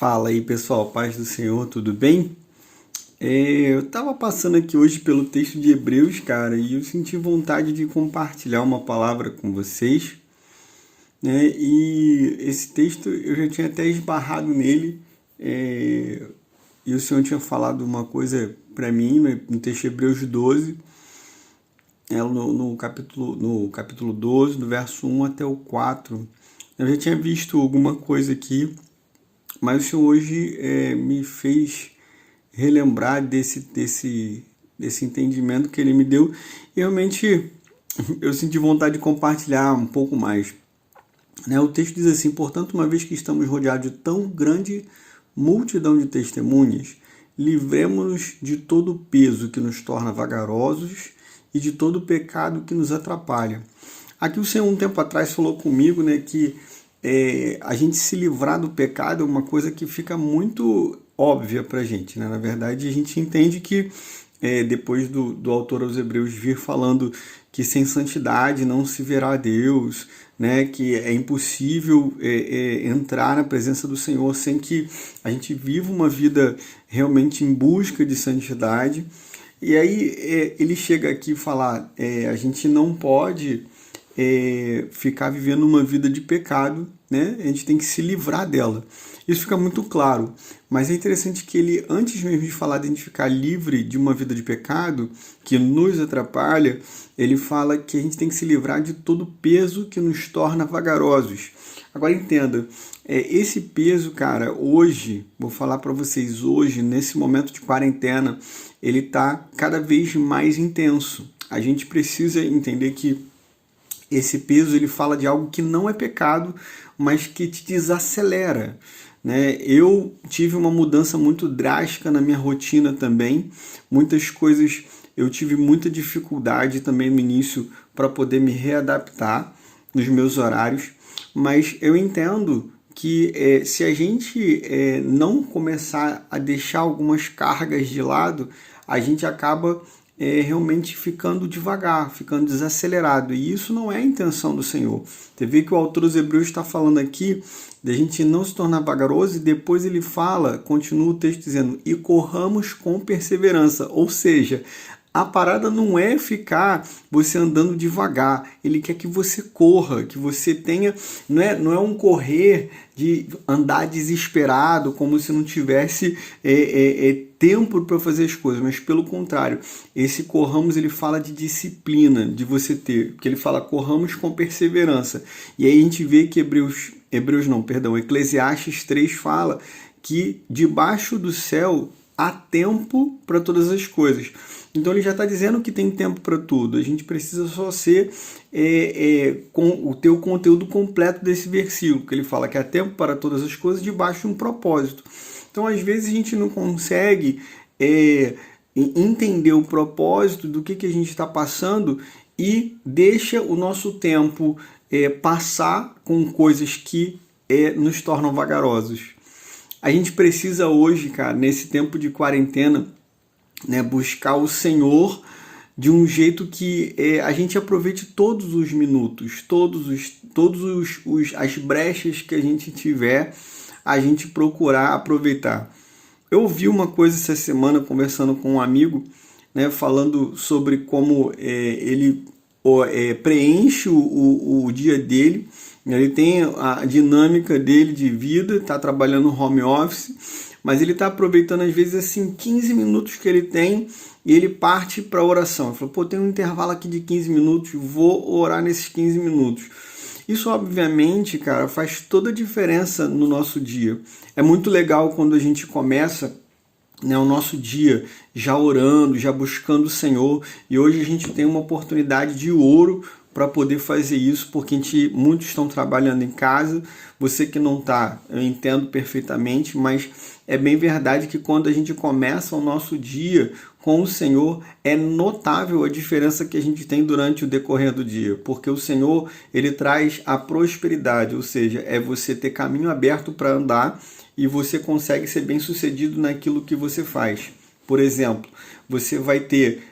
Fala aí, pessoal, paz do Senhor, tudo bem? Eu tava passando aqui hoje pelo texto de Hebreus, cara, e eu senti vontade de compartilhar uma palavra com vocês, né? E esse texto eu já tinha até esbarrado nele, e o Senhor tinha falado uma coisa para mim, né, no texto de Hebreus 12, no capítulo 12, do verso 1 até o 4. Eu já tinha visto alguma coisa aqui, mas o Senhor hoje me fez relembrar desse entendimento que Ele me deu. E realmente eu senti vontade de compartilhar um pouco mais. Né? O texto diz assim: portanto, uma vez que estamos rodeados de tão grande multidão de testemunhas, livremo-nos de todo o peso que nos torna vagarosos e de todo o pecado que nos atrapalha. Aqui o Senhor um tempo atrás falou comigo, né, que a gente se livrar do pecado é uma coisa que fica muito óbvia para a gente, né? Na verdade, a gente entende que depois do autor aos Hebreus vir falando que sem santidade não se verá a Deus, né? Que é impossível entrar na presença do Senhor sem que a gente viva uma vida realmente em busca de santidade. E aí ele chega aqui e fala, a gente não pode ficar vivendo uma vida de pecado, né? A gente tem que se livrar dela. Isso fica muito claro, mas é interessante que ele, antes mesmo de falar de a gente ficar livre de uma vida de pecado, que nos atrapalha, ele fala que a gente tem que se livrar de todo peso que nos torna vagarosos. Agora entenda, esse peso, cara, hoje, vou falar para vocês, hoje, nesse momento de quarentena, ele está cada vez mais intenso. A gente precisa entender que esse peso ele fala de algo que não é pecado, mas que te desacelera. Né? Eu tive uma mudança muito drástica na minha rotina também. Muitas coisas eu tive muita dificuldade também no início para poder me readaptar nos meus horários. Mas eu entendo que se a gente não começar a deixar algumas cargas de lado, a gente acaba realmente ficando devagar, ficando desacelerado. E isso não é a intenção do Senhor. Você vê que o autor dos Hebreus está falando aqui de a gente não se tornar vagaroso, e depois ele fala, continua o texto dizendo, e corramos com perseverança. Ou seja, a parada não é ficar você andando devagar. Ele quer que você corra, que você tenha... Não é um correr de andar desesperado, como se não tivesse tempo para fazer as coisas. Mas pelo contrário, esse corramos ele fala de disciplina, de você ter. Porque ele fala corramos com perseverança. E aí a gente vê que Eclesiastes 3 fala que debaixo do céu há tempo para todas as coisas. Então ele já está dizendo que tem tempo para tudo. A gente precisa só ser ter o conteúdo completo desse versículo, que ele fala que há tempo para todas as coisas debaixo de um propósito. Então às vezes a gente não consegue entender o propósito do que a gente está passando e deixa o nosso tempo passar com coisas que nos tornam vagarosos. A gente precisa hoje, cara, nesse tempo de quarentena, né, buscar o Senhor de um jeito que a gente aproveite todos os minutos, as brechas que a gente tiver, a gente procurar aproveitar. Eu ouvi uma coisa essa semana conversando com um amigo, né, falando sobre como ele preenche o dia dele. Ele tem a dinâmica dele de vida, está trabalhando no home office, mas ele está aproveitando às vezes assim 15 minutos que ele tem e ele parte para a oração. Ele falou, tem um intervalo aqui de 15 minutos, vou orar nesses 15 minutos. Isso obviamente, cara, faz toda a diferença no nosso dia. É muito legal quando a gente começa, né, o nosso dia já orando, já buscando o Senhor, e hoje a gente tem uma oportunidade de ouro para poder fazer isso, porque muitos estão trabalhando em casa. Você que não está, eu entendo perfeitamente, mas é bem verdade que quando a gente começa o nosso dia com o Senhor, é notável a diferença que a gente tem durante o decorrer do dia, porque o Senhor ele traz a prosperidade, ou seja, é você ter caminho aberto para andar e você consegue ser bem sucedido naquilo que você faz. Por exemplo, você vai ter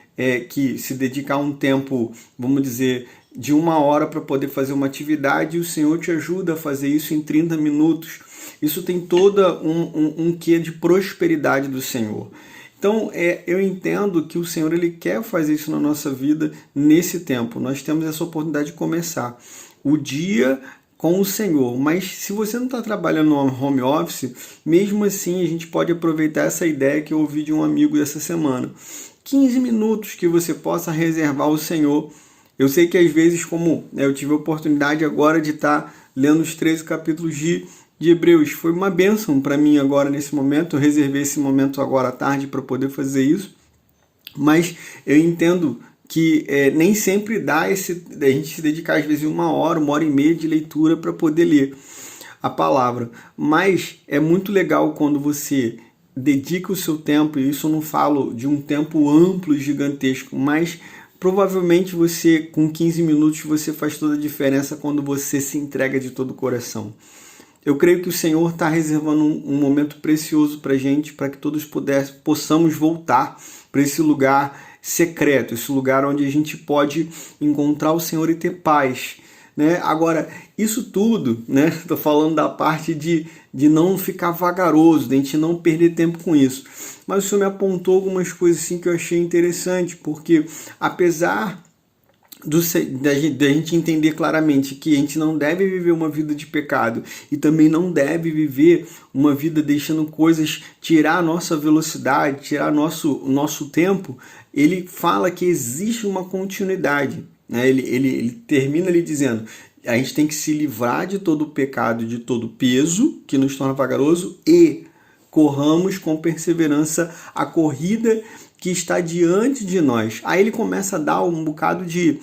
que se dedicar um tempo, vamos dizer, de 1 hora para poder fazer uma atividade, e o Senhor te ajuda a fazer isso em 30 minutos. isso tem toda um quê de prosperidade do Senhor. Então, eu entendo que o Senhor ele quer fazer isso na nossa vida nesse tempo. Nós temos essa oportunidade de começar o dia com o Senhor. Mas se você não está trabalhando no home office, mesmo assim a gente pode aproveitar essa ideia que eu ouvi de um amigo essa semana. 15 minutos que você possa reservar ao Senhor. Eu sei que às vezes, como eu tive a oportunidade agora de estar lendo os 13 capítulos de Hebreus, foi uma bênção para mim agora nesse momento. Eu reservei esse momento agora à tarde para poder fazer isso, mas eu entendo que nem sempre dá a gente se dedicar às vezes 1 hora, 1 hora e meia de leitura para poder ler a palavra, mas é muito legal quando você dedica o seu tempo, e isso eu não falo de um tempo amplo e gigantesco, mas provavelmente você, com 15 minutos, você faz toda a diferença quando você se entrega de todo o coração. Eu creio que o Senhor está reservando um momento precioso para a gente, para que todos possamos voltar para esse lugar secreto, esse lugar onde a gente pode encontrar o Senhor e ter paz, né? Agora, isso tudo, né? Estou falando da parte de não ficar vagaroso, de a gente não perder tempo com isso. Mas o Senhor me apontou algumas coisas assim que eu achei interessante, porque apesar da gente entender claramente que a gente não deve viver uma vida de pecado e também não deve viver uma vida deixando coisas tirar a nossa velocidade, tirar nosso tempo, ele fala que existe uma continuidade, né? Ele termina ali dizendo: a gente tem que se livrar de todo o pecado, de todo o peso que nos torna vagaroso e corramos com perseverança a corrida que está diante de nós. Aí ele começa a dar um bocado de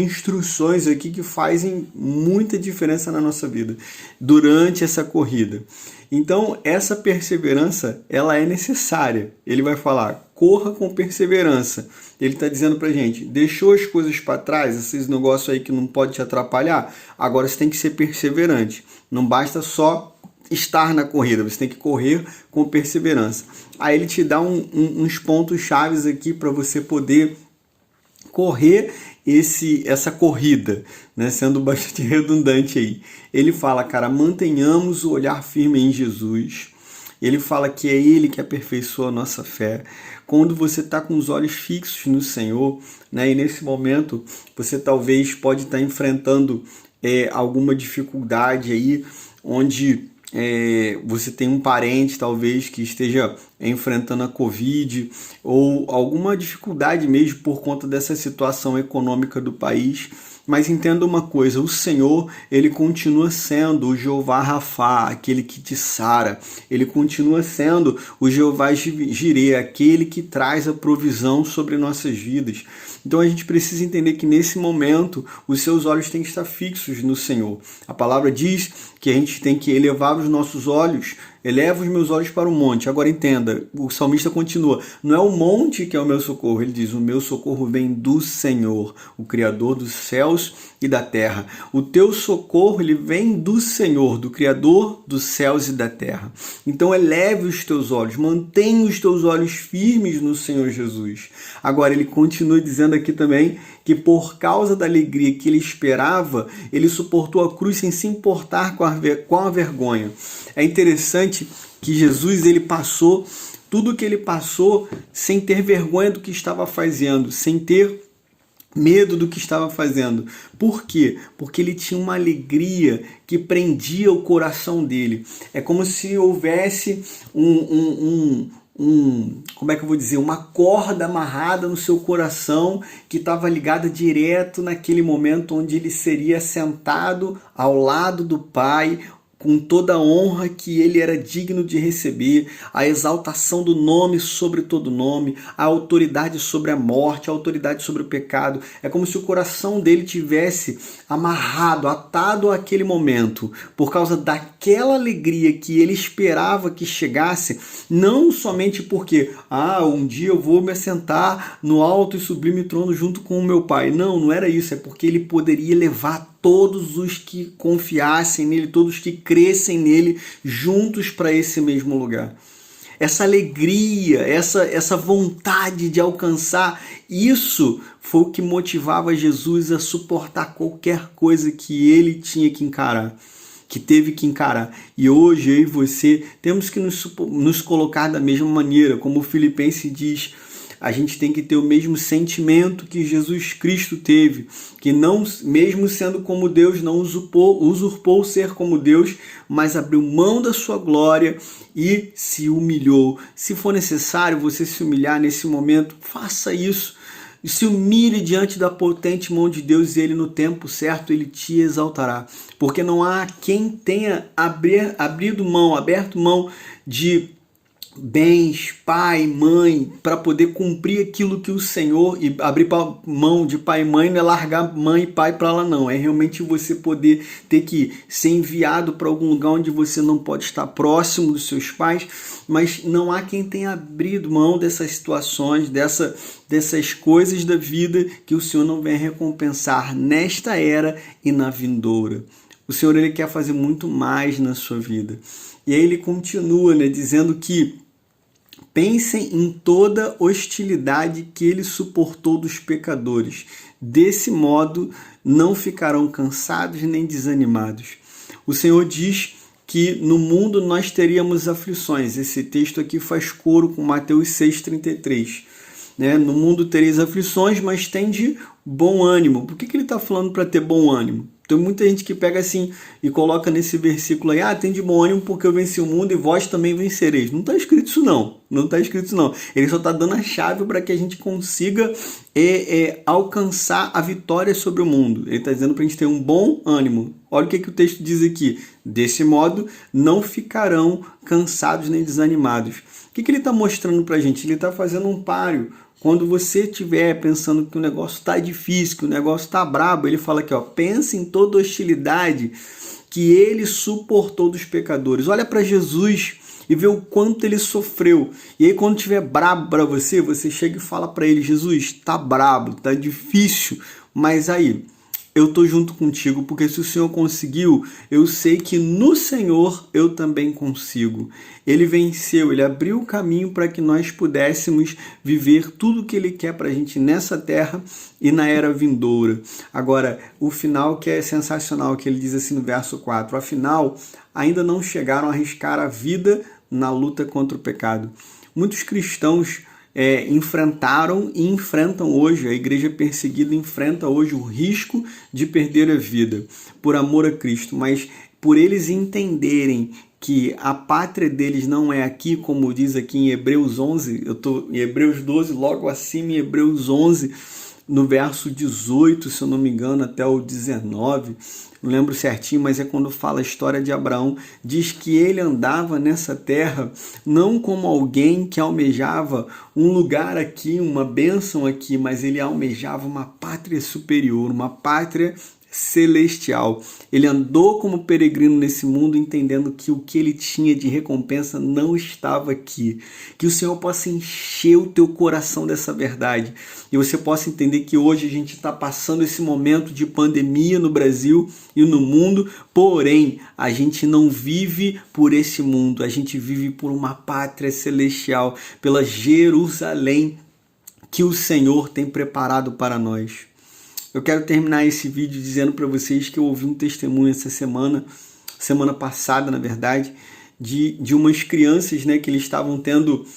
instruções aqui que fazem muita diferença na nossa vida durante essa corrida. Então, essa perseverança, ela é necessária. Ele vai falar: corra com perseverança. Ele está dizendo pra gente: deixou as coisas para trás, esses negócios aí que não pode te atrapalhar, agora você tem que ser perseverante. Não basta só estar na corrida, você tem que correr com perseverança. Aí ele te dá uns pontos chaves aqui para você poder correr essa corrida, né? Sendo bastante redundante aí. Ele fala, cara, mantenhamos o olhar firme em Jesus. Ele fala que é Ele que aperfeiçoa a nossa fé. Quando você está com os olhos fixos no Senhor, né? E nesse momento você talvez pode estar enfrentando alguma dificuldade aí, onde você tem um parente talvez que esteja enfrentando a Covid ou alguma dificuldade mesmo por conta dessa situação econômica do país. Mas entenda uma coisa, o Senhor, ele continua sendo o Jeová Rafá, aquele que te sara. Ele continua sendo o Jeová Jirê, aquele que traz a provisão sobre nossas vidas. Então a gente precisa entender que nesse momento os seus olhos têm que estar fixos no Senhor. A palavra diz que a gente tem que elevar os nossos olhos. Eleva os meus olhos para o monte. Agora entenda, o salmista continua: não é o monte que é o meu socorro. Ele diz: o meu socorro vem do Senhor, o Criador dos céus e da terra. O teu socorro, ele vem do Senhor, do Criador dos céus e da terra. Então eleve os teus olhos, mantenha os teus olhos firmes no Senhor Jesus. Agora ele continua dizendo aqui também que por causa da alegria que ele esperava, ele suportou a cruz sem se importar com a vergonha. É interessante que Jesus, ele passou tudo o que ele passou sem ter vergonha do que estava fazendo, sem ter medo do que estava fazendo. Por quê? Porque ele tinha uma alegria que prendia o coração dele. É como se houvesse como é que eu vou dizer, uma corda amarrada no seu coração que estava ligada direto naquele momento onde ele seria sentado ao lado do Pai, com toda a honra que ele era digno de receber, a exaltação do nome sobre todo nome, a autoridade sobre a morte, a autoridade sobre o pecado. É como se o coração dele tivesse amarrado, atado àquele momento, por causa daquela alegria que ele esperava que chegasse, não somente porque, um dia eu vou me assentar no alto e sublime trono junto com o meu Pai. Não era isso, é porque ele poderia levar todos os que confiassem nele, todos que crescem nele, juntos para esse mesmo lugar. Essa alegria, essa vontade de alcançar, isso foi o que motivava Jesus a suportar qualquer coisa que ele tinha que encarar. que teve que encarar. E hoje eu e você temos que nos colocar da mesma maneira, como o Filipenses diz. A gente tem que ter o mesmo sentimento que Jesus Cristo teve, que não, mesmo sendo como Deus, não usurpou ser como Deus, mas abriu mão da sua glória e se humilhou. Se for necessário você se humilhar nesse momento, faça isso. E se humilhe diante da potente mão de Deus e Ele no tempo certo, Ele te exaltará. Porque não há quem tenha aberto mão de bens, pai, mãe, para poder cumprir aquilo que o Senhor, e abrir mão de pai e mãe não é largar mãe e pai para lá não, é realmente você poder ter que ser enviado para algum lugar onde você não pode estar próximo dos seus pais, mas não há quem tenha abrido mão dessas situações, dessas coisas da vida que o Senhor não venha recompensar nesta era e na vindoura. O Senhor, Ele quer fazer muito mais na sua vida. E aí Ele continua, dizendo que pensem em toda hostilidade que Ele suportou dos pecadores. Desse modo, não ficarão cansados nem desanimados. O Senhor diz que no mundo nós teríamos aflições. Esse texto aqui faz coro com Mateus 6,33. No mundo tereis aflições, mas tende bom ânimo. Por que ele está falando para ter bom ânimo? Tem muita gente que pega assim e coloca nesse versículo aí, tende bom ânimo porque eu venci o mundo e vós também vencereis. Não está escrito isso não, Ele só está dando a chave para que a gente consiga alcançar a vitória sobre o mundo. Ele está dizendo para a gente ter um bom ânimo. Olha o que o texto diz aqui. Desse modo, não ficarão cansados nem desanimados. O que ele está mostrando para a gente? Ele está fazendo um páreo. Quando você estiver pensando que o negócio está difícil, que o negócio está brabo, ele fala aqui, pense em toda hostilidade que ele suportou dos pecadores. Olha para Jesus e vê o quanto ele sofreu. E aí quando estiver brabo para você, você chega e fala para ele, Jesus, está brabo, está difícil, mas aí eu estou junto contigo, porque se o Senhor conseguiu, eu sei que no Senhor eu também consigo. Ele venceu, Ele abriu o caminho para que nós pudéssemos viver tudo o que Ele quer para a gente nessa terra e na era vindoura. Agora, o final que é sensacional, que ele diz assim no verso 4, afinal, ainda não chegaram a arriscar a vida na luta contra o pecado. Muitos cristãos enfrentaram e enfrentam hoje, a igreja perseguida enfrenta hoje o risco de perder a vida por amor a Cristo, mas por eles entenderem que a pátria deles não é aqui, como diz aqui em Hebreus 11, eu estou em Hebreus 12, logo acima em Hebreus 11, no verso 18, se eu não me engano, até o 19, não lembro certinho, mas é quando fala a história de Abraão, diz que ele andava nessa terra não como alguém que almejava um lugar aqui, uma bênção aqui, mas ele almejava uma pátria superior, uma pátria celestial. Ele andou como peregrino nesse mundo, entendendo que o que ele tinha de recompensa não estava aqui. Que o Senhor possa encher o teu coração dessa verdade e você possa entender que hoje a gente está passando esse momento de pandemia no Brasil e no mundo, porém a gente não vive por esse mundo, a gente vive por uma pátria celestial, pela Jerusalém que o Senhor tem preparado para nós. Eu quero terminar esse vídeo dizendo para vocês que eu ouvi um testemunho essa semana passada, na verdade, de umas crianças, que eles estavam tendo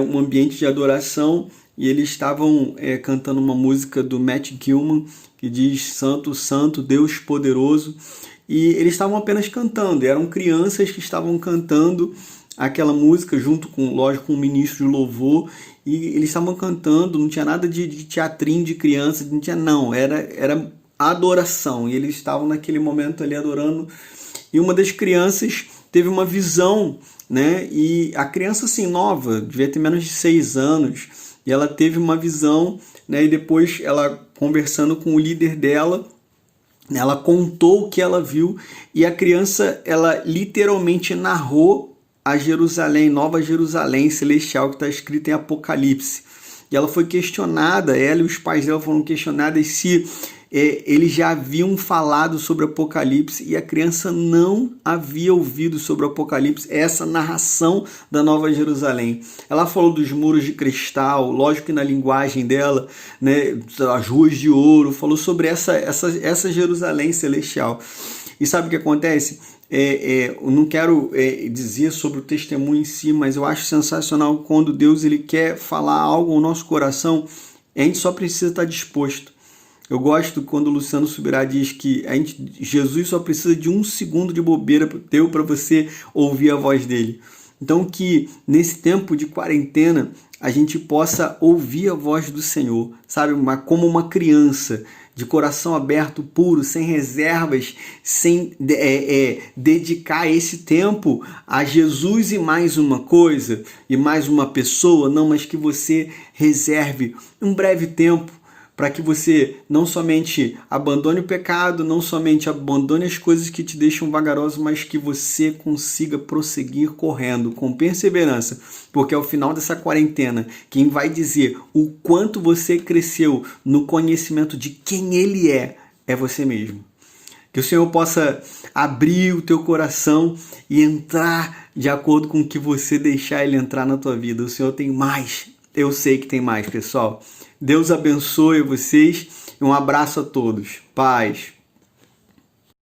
um ambiente de adoração e eles estavam cantando uma música do Matt Gilman que diz Santo, Santo, Deus poderoso, e eles estavam apenas cantando, eram crianças que estavam cantando aquela música junto com, lógico, um ministro de louvor, e eles estavam cantando, não tinha nada de teatrinho de criança, não tinha não, era adoração, e eles estavam naquele momento ali adorando, e uma das crianças teve uma visão, e a criança assim, nova, devia ter menos de 6 anos, e ela teve uma visão, e depois ela conversando com o líder dela, ela contou o que ela viu, e a criança, ela literalmente narrou a Jerusalém, Nova Jerusalém Celestial, que está escrito em Apocalipse. E ela foi questionada, ela e os pais dela foram questionados se eles já haviam falado sobre Apocalipse, e a criança não havia ouvido sobre Apocalipse, essa narração da Nova Jerusalém. Ela falou dos muros de cristal, lógico que na linguagem dela, as ruas de ouro, falou sobre essa Jerusalém Celestial. E sabe o que acontece? eu não quero dizer sobre o testemunho em si, mas eu acho sensacional quando Deus ele quer falar algo ao nosso coração, a gente só precisa estar disposto. Eu gosto quando o Luciano Subirá diz que Jesus só precisa de 1 segundo de bobeira teu para você ouvir a voz dele. Então que nesse tempo de quarentena a gente possa ouvir a voz do Senhor, sabe? Como uma criança, de coração aberto, puro, sem reservas, sem dedicar esse tempo a Jesus e mais uma coisa, e mais uma pessoa, não, mas que você reserve um breve tempo para que você não somente abandone o pecado, não somente abandone as coisas que te deixam vagaroso, mas que você consiga prosseguir correndo com perseverança, porque ao final dessa quarentena, quem vai dizer o quanto você cresceu no conhecimento de quem Ele é você mesmo. Que o Senhor possa abrir o teu coração e entrar de acordo com o que você deixar Ele entrar na tua vida. O Senhor tem mais. Eu sei que tem mais, pessoal. Deus abençoe vocês e um abraço a todos. Paz.